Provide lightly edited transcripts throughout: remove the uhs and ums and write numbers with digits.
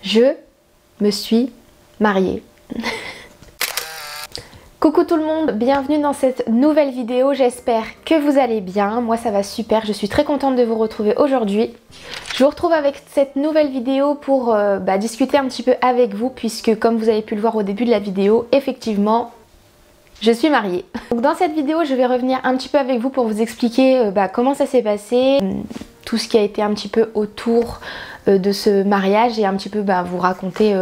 je me suis mariée. Coucou tout le monde, bienvenue dans cette nouvelle vidéo, j'espère que vous allez bien. Moi ça va super, je suis très contente de vous retrouver aujourd'hui. Je vous retrouve avec cette nouvelle vidéo pour discuter un petit peu avec vous, puisque comme vous avez pu le voir au début de la vidéo, effectivement, je suis mariée. Donc dans cette vidéo, je vais revenir un petit peu avec vous pour vous expliquer comment ça s'est passé, tout ce qui a été un petit peu autour de ce mariage et un petit peu vous raconter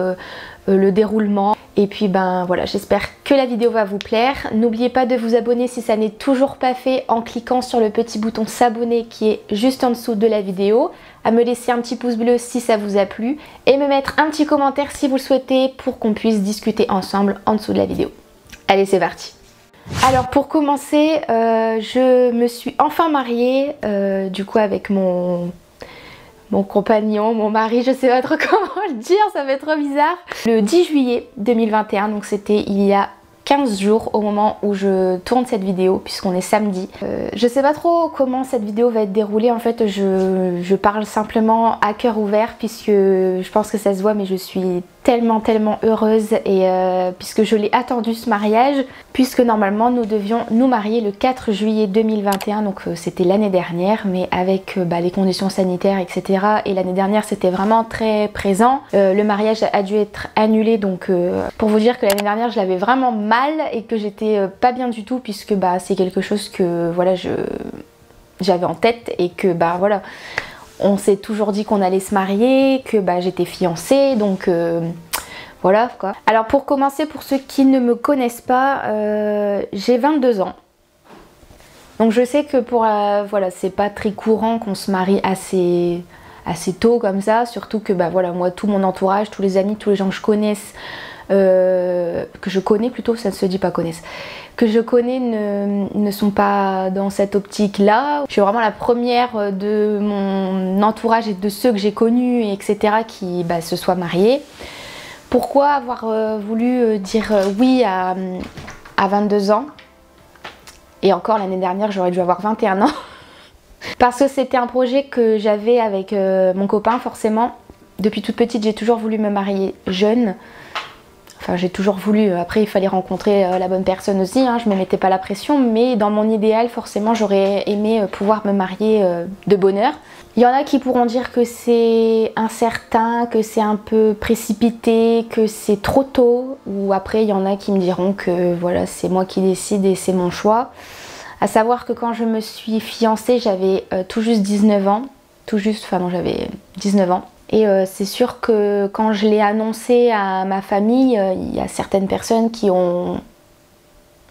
le déroulement. Et puis voilà, j'espère que la vidéo va vous plaire. N'oubliez pas de vous abonner si ça n'est toujours pas fait en cliquant sur le petit bouton s'abonner qui est juste en dessous de la vidéo, à me laisser un petit pouce bleu si ça vous a plu et me mettre un petit commentaire si vous le souhaitez pour qu'on puisse discuter ensemble en dessous de la vidéo. Allez, c'est parti. Alors pour commencer, je me suis enfin mariée du coup avec mon compagnon, mon mari, je sais pas trop comment le dire, ça va être trop bizarre. Le 10 juillet 2021, donc c'était il y a 15 jours au moment où je tourne cette vidéo, puisqu'on est samedi. Je sais pas trop comment cette vidéo va être déroulée, en fait je parle simplement à cœur ouvert, puisque je pense que ça se voit, mais je suis tellement heureuse et puisque je l'ai attendu ce mariage, puisque normalement nous devions nous marier le 4 juillet 2021, donc c'était l'année dernière, mais avec les conditions sanitaires etc, et l'année dernière c'était vraiment très présent. Le mariage a dû être annulé, donc pour vous dire que l'année dernière je l'avais vraiment mal et que j'étais pas bien du tout, puisque c'est quelque chose que voilà j'avais en tête et que voilà, on s'est toujours dit qu'on allait se marier, que j'étais fiancée, donc voilà quoi. Alors pour commencer, pour ceux qui ne me connaissent pas, j'ai 22 ans. Donc je sais que pour voilà, c'est pas très courant qu'on se marie assez tôt comme ça, surtout que voilà, moi tout mon entourage, tous les amis, tous les gens que je connaisse, que je connais plutôt, ça ne se dit pas connaissent, que je connais ne sont pas dans cette optique là. Je suis vraiment la première de mon entourage et de ceux que j'ai connus etc qui se soient mariés. Pourquoi avoir voulu dire oui à 22 ans, et encore l'année dernière j'aurais dû avoir 21 ans parce que c'était un projet que j'avais avec mon copain. Forcément depuis toute petite j'ai toujours voulu me marier jeune. Enfin j'ai toujours voulu, après il fallait rencontrer la bonne personne aussi, hein, je me mettais pas la pression, mais dans mon idéal forcément j'aurais aimé pouvoir me marier de bonne heure. Il y en a qui pourront dire que c'est incertain, que c'est un peu précipité, que c'est trop tôt, ou après il y en a qui me diront que voilà, c'est moi qui décide et c'est mon choix. À savoir que quand je me suis fiancée j'avais tout juste 19 ans, j'avais 19 ans. Et c'est sûr que quand je l'ai annoncé à ma famille, il y a certaines personnes qui ont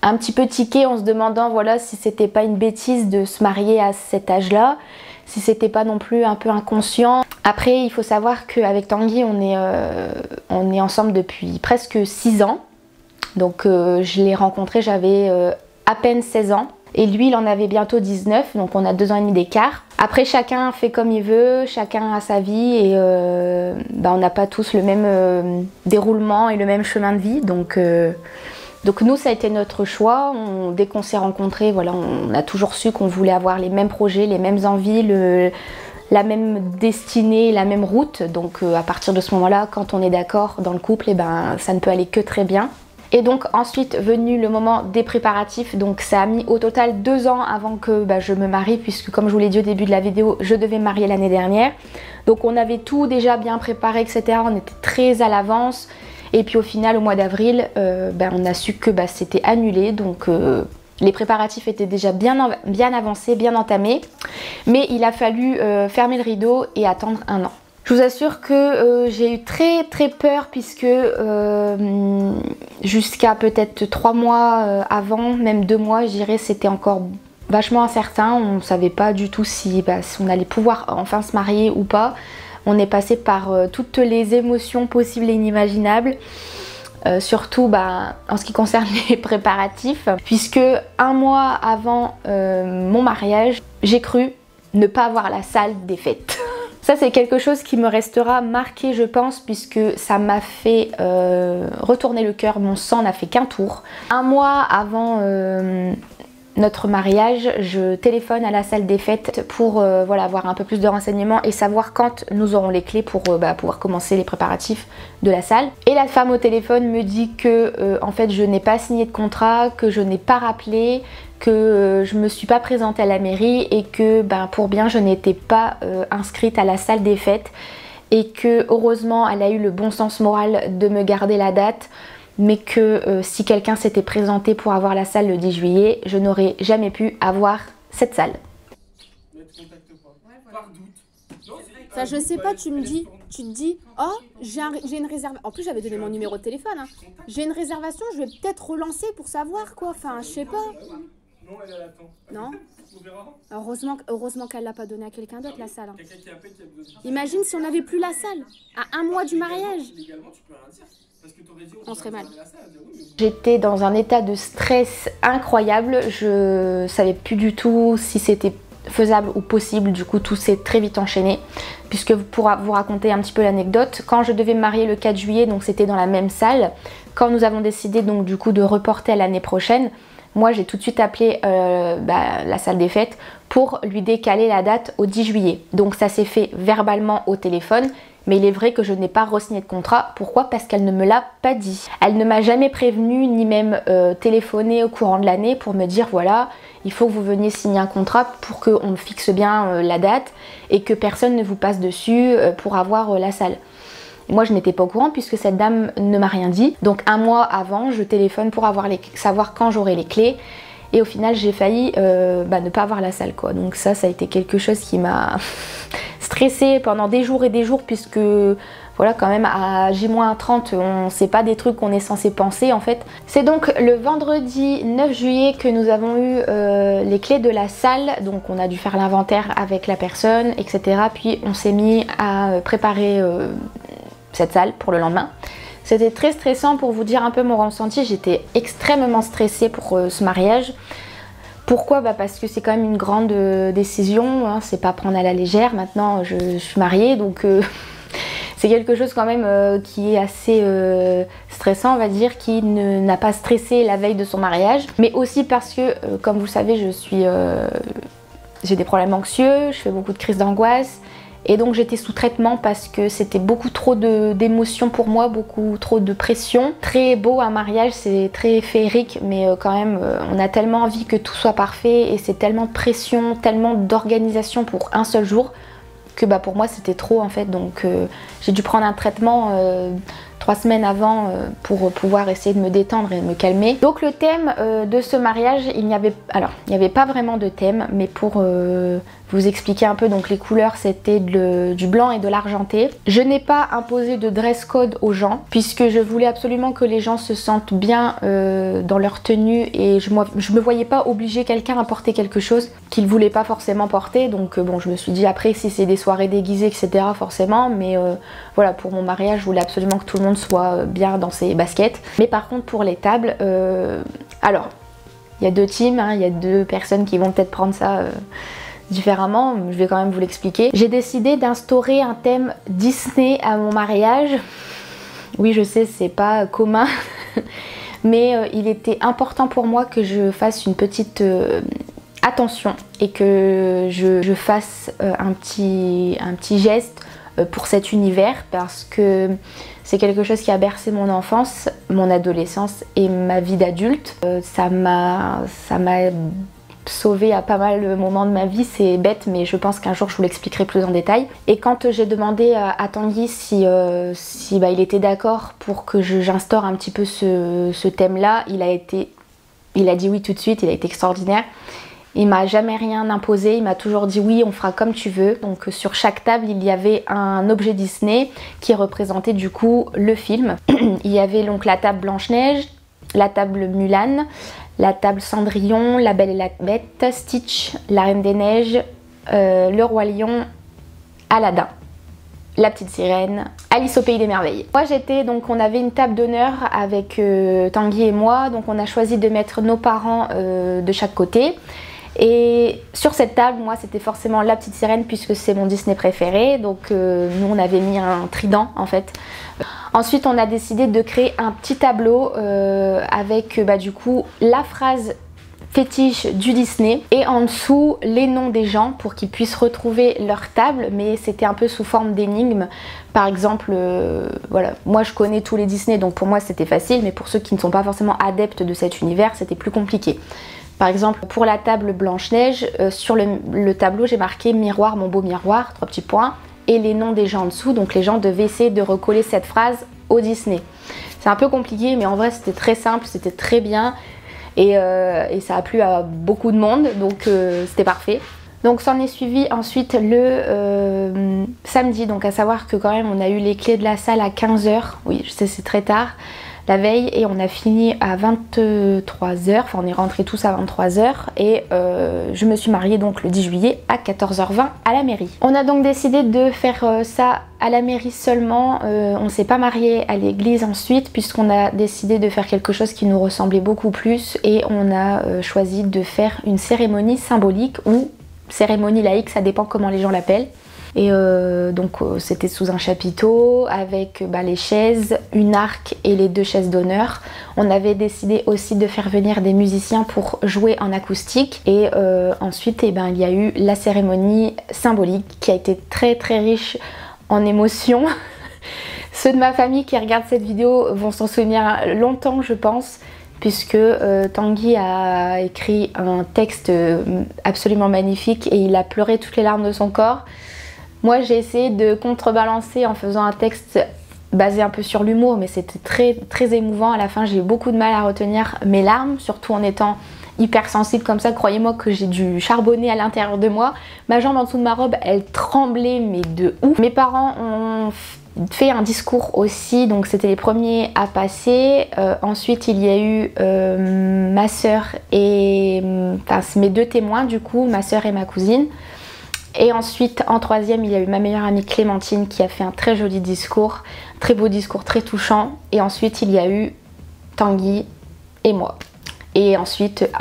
un petit peu tiqué en se demandant voilà si c'était pas une bêtise de se marier à cet âge-là, si c'était pas non plus un peu inconscient. Après il faut savoir qu'avec Tanguy on est ensemble depuis presque 6 ans. Donc je l'ai rencontré, j'avais à peine 16 ans. Et lui il en avait bientôt 19, donc on a 2 ans et demi d'écart. Après chacun fait comme il veut, chacun a sa vie et on n'a pas tous le même déroulement et le même chemin de vie. Donc nous ça a été notre choix. Dès qu'on s'est rencontrés, voilà, on a toujours su qu'on voulait avoir les mêmes projets, les mêmes envies, la même destinée, la même route. Donc à partir de ce moment-là, quand on est d'accord dans le couple, ça ne peut aller que très bien. Et donc ensuite venu le moment des préparatifs, donc ça a mis au total 2 ans avant que je me marie, puisque comme je vous l'ai dit au début de la vidéo, je devais me marier l'année dernière. Donc on avait tout déjà bien préparé etc, on était très à l'avance. Et puis au final au mois d'avril, on a su que c'était annulé, donc les préparatifs étaient déjà bien avancés, bien entamés. Mais il a fallu fermer le rideau et attendre 1 an. Je vous assure que j'ai eu très peur, puisque jusqu'à peut-être 3 mois avant, même 2 mois je dirais, c'était encore vachement incertain. On ne savait pas du tout si on allait pouvoir enfin se marier ou pas. On est passé par toutes les émotions possibles et inimaginables. Surtout en ce qui concerne les préparatifs, puisque 1 mois avant mon mariage, j'ai cru ne pas avoir la salle des fêtes. Ça c'est quelque chose qui me restera marqué je pense, puisque ça m'a fait retourner le cœur, mon sang n'a fait qu'un tour. 1 mois avant notre mariage, je téléphone à la salle des fêtes pour voilà, avoir un peu plus de renseignements et savoir quand nous aurons les clés pour pouvoir commencer les préparatifs de la salle. Et la femme au téléphone me dit que en fait je n'ai pas signé de contrat, que je n'ai pas rappelé, que je me suis pas présentée à la mairie et que pour bien je n'étais pas inscrite à la salle des fêtes et que heureusement elle a eu le bon sens moral de me garder la date, mais que si quelqu'un s'était présenté pour avoir la salle le 10 juillet, je n'aurais jamais pu avoir cette salle. Ça, je sais pas, tu te dis, oh, j'ai une réservation. En plus, j'avais donné mon numéro de téléphone. Hein. J'ai une réservation, je vais peut-être relancer pour savoir quoi. Enfin, je sais pas. Non, elle attend. Non. On verra. Heureusement qu'elle l'a pas donné à quelqu'un d'autre, la salle. Hein. Imagine si on n'avait plus la salle, à un mois du mariage. Légalement, tu peux rien dire. On serait mal. J'étais dans un état de stress incroyable, je savais plus du tout si c'était faisable ou possible, du coup tout s'est très vite enchaîné. Puisque pour vous raconter un petit peu l'anecdote, quand je devais me marier le 4 juillet, donc c'était dans la même salle, quand nous avons décidé donc du coup de reporter à l'année prochaine, moi j'ai tout de suite appelé la salle des fêtes pour lui décaler la date au 10 juillet. Donc ça s'est fait verbalement au téléphone. Mais il est vrai que je n'ai pas re-signé de contrat. Pourquoi? Parce qu'elle ne me l'a pas dit. Elle ne m'a jamais prévenue ni même téléphoné au courant de l'année pour me dire voilà, il faut que vous veniez signer un contrat pour qu'on fixe bien la date et que personne ne vous passe dessus pour avoir la salle. Et moi je n'étais pas au courant puisque cette dame ne m'a rien dit. Donc un mois avant, je téléphone pour savoir quand j'aurai les clés. Et au final j'ai failli ne pas avoir la salle quoi. Donc ça a été quelque chose qui m'a stressée pendant des jours et des jours puisque voilà quand même à J-30 on sait pas des trucs qu'on est censé penser en fait. C'est donc le vendredi 9 juillet que nous avons eu les clés de la salle. Donc on a dû faire l'inventaire avec la personne etc. Puis on s'est mis à préparer cette salle pour le lendemain. C'était très stressant pour vous dire un peu mon ressenti, j'étais extrêmement stressée pour ce mariage. Pourquoi? Parce que c'est quand même une grande décision, hein, c'est pas prendre à la légère. Maintenant je suis mariée donc c'est quelque chose quand même qui est assez stressant on va dire, qui n'a pas stressé la veille de son mariage. Mais aussi parce que comme vous le savez j'ai des problèmes anxieux, je fais beaucoup de crises d'angoisse. Et donc j'étais sous traitement parce que c'était beaucoup trop d'émotions pour moi, beaucoup trop de pression. Très beau un mariage, c'est très féerique, mais quand même on a tellement envie que tout soit parfait et c'est tellement de pression, tellement d'organisation pour un seul jour que pour moi c'était trop en fait. Donc j'ai dû prendre un traitement 3 semaines avant pour pouvoir essayer de me détendre et de me calmer. Donc le thème de ce mariage, il n'y avait pas vraiment de thème, mais pour vous expliquer un peu, donc les couleurs c'était du blanc et de l'argenté. Je n'ai pas imposé de dress code aux gens puisque je voulais absolument que les gens se sentent bien dans leur tenue et je me voyais pas obliger quelqu'un à porter quelque chose qu'il voulait pas forcément porter. Donc bon, je me suis dit après si c'est des soirées déguisées etc forcément, mais voilà, pour mon mariage je voulais absolument que tout le monde soit bien dans ses baskets. Mais par contre pour les tables, alors il y a deux teams, hein, il y a deux personnes qui vont peut-être prendre ça différemment, je vais quand même vous l'expliquer. J'ai décidé d'instaurer un thème Disney à mon mariage. Oui je sais c'est pas commun mais il était important pour moi que je fasse une petite attention et que je fasse un petit geste pour cet univers parce que c'est quelque chose qui a bercé mon enfance, mon adolescence et ma vie d'adulte. Ça m'a sauvée à pas mal de moments de ma vie, c'est bête mais je pense qu'un jour je vous l'expliquerai plus en détail. Et quand j'ai demandé à Tanguy si il était d'accord pour que j'instaure un petit peu ce thème là, il a dit oui tout de suite, il a été extraordinaire. Il m'a jamais rien imposé, il m'a toujours dit oui on fera comme tu veux. Donc sur chaque table il y avait un objet Disney qui représentait du coup le film. Il y avait donc la table Blanche-Neige, la table Mulan, la table Cendrillon, La Belle et la Bête, Stitch, La Reine des Neiges, Le Roi Lion, Aladdin, La Petite Sirène, Alice au Pays des Merveilles. Moi on avait une table d'honneur avec Tanguy et moi, donc on a choisi de mettre nos parents de chaque côté. Et sur cette table, moi c'était forcément La Petite Sirène puisque c'est mon Disney préféré, donc nous on avait mis un trident en fait. Ensuite on a décidé de créer un petit tableau avec du coup la phrase fétiche du Disney, et en dessous les noms des gens pour qu'ils puissent retrouver leur table, mais c'était un peu sous forme d'énigmes. Par exemple, voilà, moi je connais tous les Disney, donc pour moi c'était facile, mais pour ceux qui ne sont pas forcément adeptes de cet univers, c'était plus compliqué. Par exemple, pour la table Blanche-Neige, sur le tableau j'ai marqué miroir, mon beau miroir, 3 petits points, et les noms des gens en dessous, donc les gens devaient essayer de recoller cette phrase au Disney. C'est un peu compliqué, mais en vrai c'était très simple, c'était très bien. Et ça a plu à beaucoup de monde, donc c'était parfait. Donc s'en est suivi ensuite le samedi, donc à savoir que quand même on a eu les clés de la salle à 15 h, oui je sais c'est très tard, la veille, et on a fini à 23 h, enfin on est rentrés tous à 23 h, et je me suis mariée donc le 10 juillet à 14 h 20 à la mairie. On a donc décidé de faire ça à la mairie seulement, on s'est pas marié à l'église ensuite, puisqu'on a décidé de faire quelque chose qui nous ressemblait beaucoup plus, et on a choisi de faire une cérémonie symbolique, ou cérémonie laïque, ça dépend comment les gens l'appellent. Et donc c'était sous un chapiteau avec les chaises, une arc et les 2 chaises d'honneur. On avait décidé aussi de faire venir des musiciens pour jouer en acoustique, et ensuite il y a eu la cérémonie symbolique qui a été très très riche en émotions. Ceux de ma famille qui regardent cette vidéo vont s'en souvenir longtemps je pense, puisque Tanguy a écrit un texte absolument magnifique et il a pleuré toutes les larmes de son corps. Moi j'ai essayé de contrebalancer en faisant un texte basé un peu sur l'humour, mais c'était très très émouvant. À la fin j'ai eu beaucoup de mal à retenir mes larmes, surtout en étant hyper sensible comme ça. Croyez-moi que j'ai dû charbonner à l'intérieur de moi. Ma jambe en dessous de ma robe elle tremblait mais de ouf. Mes parents ont fait un discours aussi, donc c'était les premiers à passer. Ensuite il y a eu ma soeur et mes 2 témoins du coup, ma soeur et ma cousine. Et ensuite en 3e il y a eu ma meilleure amie Clémentine qui a fait un très joli discours, très beau discours, très touchant. Et ensuite il y a eu Tanguy et moi. Et ensuite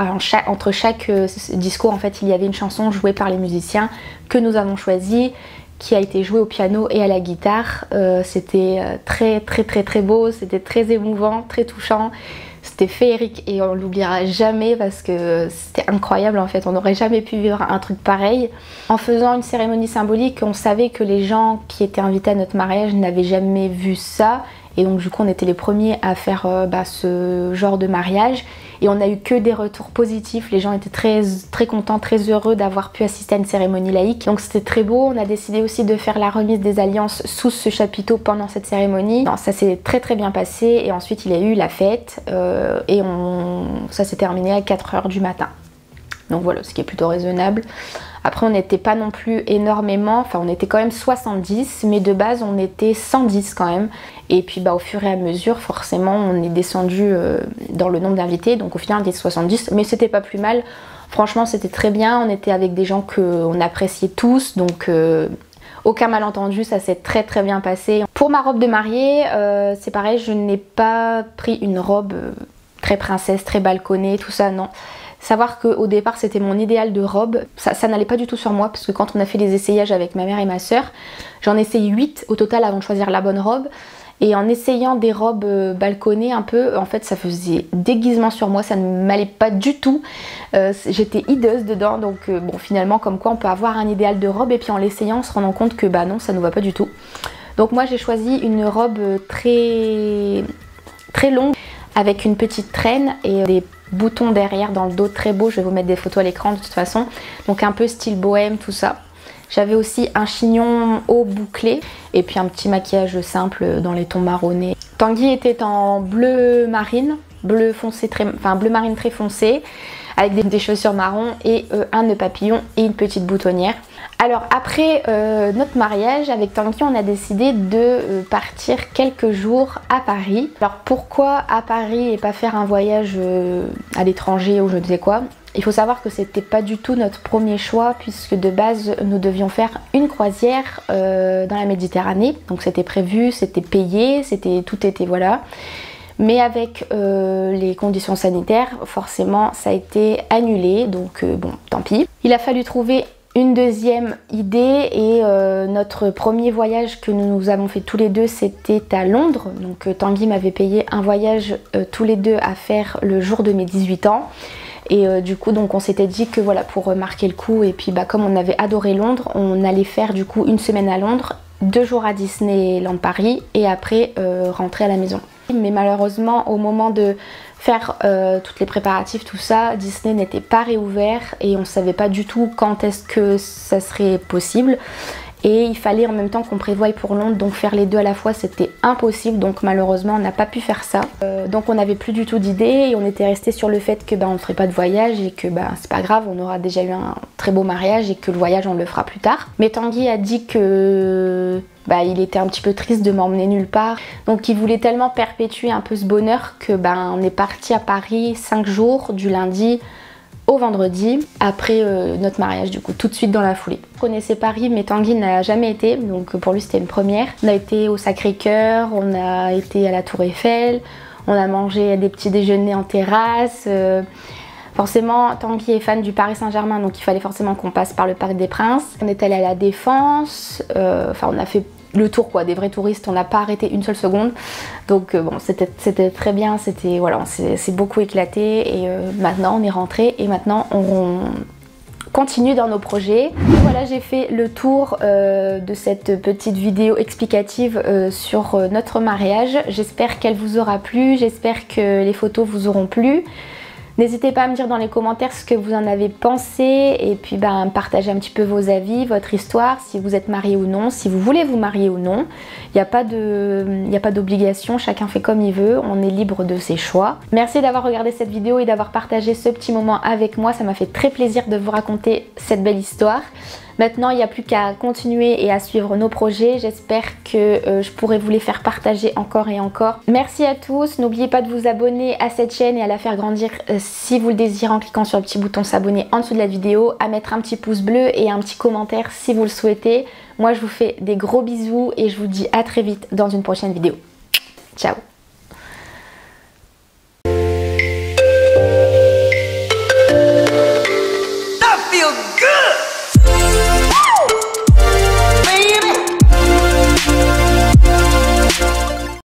entre chaque discours en fait il y avait une chanson jouée par les musiciens que nous avons choisie, qui a été jouée au piano et à la guitare. C'était très très très très beau, c'était très émouvant, très touchant. C'était féerique et on l'oubliera jamais parce que c'était incroyable en fait, on n'aurait jamais pu vivre un truc pareil. En faisant une cérémonie symbolique, on savait que les gens qui étaient invités à notre mariage n'avaient jamais vu ça, et donc du coup on était les premiers à faire ce genre de mariage, et on a eu que des retours positifs. Les gens étaient très très contents, très heureux d'avoir pu assister à une cérémonie laïque, donc c'était très beau. On a décidé aussi de faire la remise des alliances sous ce chapiteau pendant cette cérémonie. Non, ça s'est très très bien passé, et ensuite il y a eu la fête et ça s'est terminé à 4 h du matin. Donc voilà, ce qui est plutôt raisonnable. Après on n'était pas non plus énormément, enfin on était quand même 70, mais de base on était 110 quand même. Et puis au fur et à mesure forcément on est descendu dans le nombre d'invités, donc au final on était 70, mais c'était pas plus mal. Franchement c'était très bien, on était avec des gens qu'on appréciait tous, donc aucun malentendu, ça s'est très très bien passé. Pour ma robe de mariée, c'est pareil, je n'ai pas pris une robe très princesse, très balconnée, tout ça, non. Savoir qu'au départ c'était mon idéal de robe, ça n'allait pas du tout sur moi, parce que quand on a fait les essayages avec ma mère et ma soeur, j'en ai essayé 8 au total avant de choisir la bonne robe. Et en essayant des robes balconnées un peu, en fait ça faisait déguisement sur moi, ça ne m'allait pas du tout. J'étais hideuse dedans, donc bon finalement comme quoi on peut avoir un idéal de robe et puis en l'essayant on se rend compte que non, ça ne va pas du tout. Donc moi j'ai choisi une robe très très longue avec une petite traîne et des boutons derrière dans le dos très beau. Je vais vous mettre des photos à l'écran de toute façon, donc un peu style bohème tout ça. J'avais aussi un chignon haut bouclé et puis un petit maquillage simple dans les tons marronnés. Tanguy était en bleu marine, bleu foncé bleu marine très foncé, avec des chaussures marron et un nœud papillon et une petite boutonnière. Alors après notre mariage avec Tanguy, on a décidé de partir quelques jours à Paris. Alors pourquoi à Paris et pas faire un voyage à l'étranger ou je ne sais quoi? Il faut savoir que c'était pas du tout notre premier choix, puisque de base nous devions faire une croisière dans la Méditerranée. Donc c'était prévu, c'était payé, tout était voilà. Mais avec les conditions sanitaires, forcément ça a été annulé, donc bon tant pis. Il a fallu trouver une deuxième idée et notre premier voyage que nous avons fait tous les deux, c'était à Londres. Donc Tanguy m'avait payé un voyage tous les deux à faire le jour de mes 18 ans. Et du coup donc on s'était dit que voilà, pour marquer le coup, et puis comme on avait adoré Londres, on allait faire du coup une semaine à Londres, 2 jours à Disneyland Paris et après rentrer à la maison. Mais malheureusement au moment de faire toutes les préparatifs, tout ça, Disney n'était pas réouvert et on savait pas du tout quand est-ce que ça serait possible. Et il fallait en même temps qu'on prévoie pour Londres, donc faire les deux à la fois c'était impossible, donc malheureusement on n'a pas pu faire ça. Donc on n'avait plus du tout d'idée et on était resté sur le fait que on ne ferait pas de voyage et que c'est pas grave, on aura déjà eu un très beau mariage et que le voyage on le fera plus tard. Mais Tanguy a dit que il était un petit peu triste de m'emmener nulle part, donc il voulait tellement perpétuer un peu ce bonheur que on est parti à Paris 5 jours du lundi au vendredi, après notre mariage du coup, tout de suite dans la foulée. Je connaissais Paris mais Tanguy n'a jamais été, donc pour lui c'était une première. On a été au Sacré-Cœur, on a été à la Tour Eiffel, on a mangé des petits déjeuners en terrasse. Forcément Tanguy est fan du Paris Saint-Germain, donc il fallait forcément qu'on passe par le Parc des Princes. On est allé à la Défense, on a fait le tour quoi, des vrais touristes, on n'a pas arrêté une seule seconde. Donc c'était très bien, voilà, on s'est beaucoup éclaté et maintenant on est rentré et maintenant on continue dans nos projets. Donc voilà, j'ai fait le tour de cette petite vidéo explicative sur notre mariage. J'espère qu'elle vous aura plu, j'espère que les photos vous auront plu. N'hésitez pas à me dire dans les commentaires ce que vous en avez pensé et puis partager un petit peu vos avis, votre histoire, si vous êtes marié ou non, si vous voulez vous marier ou non. Il n'y a pas d'obligation, chacun fait comme il veut, on est libre de ses choix. Merci d'avoir regardé cette vidéo et d'avoir partagé ce petit moment avec moi, ça m'a fait très plaisir de vous raconter cette belle histoire. Maintenant, il n'y a plus qu'à continuer et à suivre nos projets. J'espère que je pourrai vous les faire partager encore et encore. Merci à tous. N'oubliez pas de vous abonner à cette chaîne et à la faire grandir si vous le désirez en cliquant sur le petit bouton s'abonner en dessous de la vidéo, à mettre un petit pouce bleu et un petit commentaire si vous le souhaitez. Moi, je vous fais des gros bisous et je vous dis à très vite dans une prochaine vidéo. Ciao!